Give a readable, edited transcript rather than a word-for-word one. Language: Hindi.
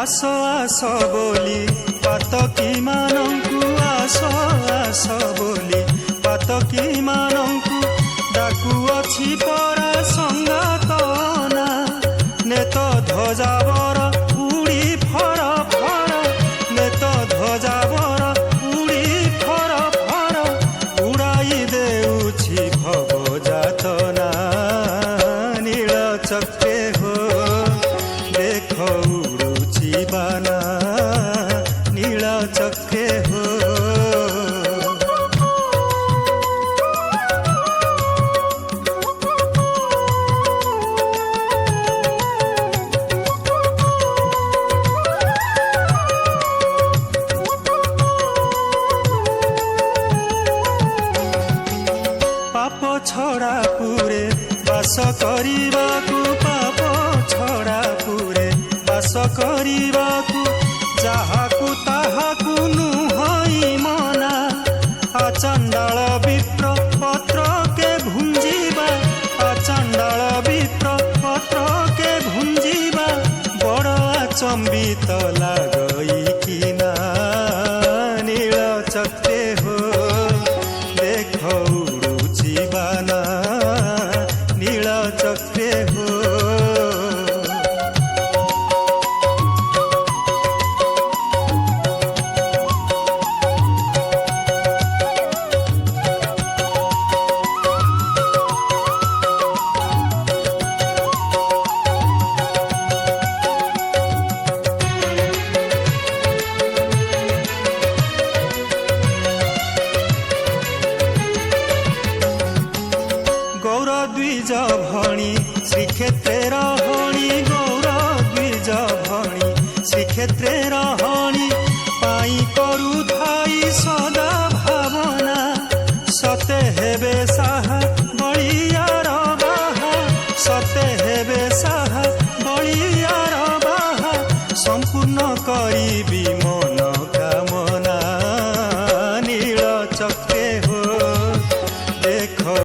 आस आस बोली पातकी मानंकु आस आस बोली पातकी मानंकु डाकुअछि परा संगातना नेत ध्वजावर उड़ी फर फर नेत ध्वजावर उड़ी फर फर उड़ाई देउछि भव जातना नील चक्रे हो देख उड़ुछि बाना नील चक्रे हो। पाप छड़ा पुरे बास करिबाकु पाप छड़ा पुरे बास करिबाकु जाहाकु ताहाकु नुहई मना आचंडाल विप्र पत्र के भुंजीबा आचंडाल विप्र पत्र के भुंजीबा बड़ आचंबित लागई किना नील चक्रे हो देख उड़ुछि बाना नील चक्रे हो। गौर द्विज भणी श्रीक्षेत्रे रहणी गौर द्विज भणी श्रीक्षेत्रे रहणी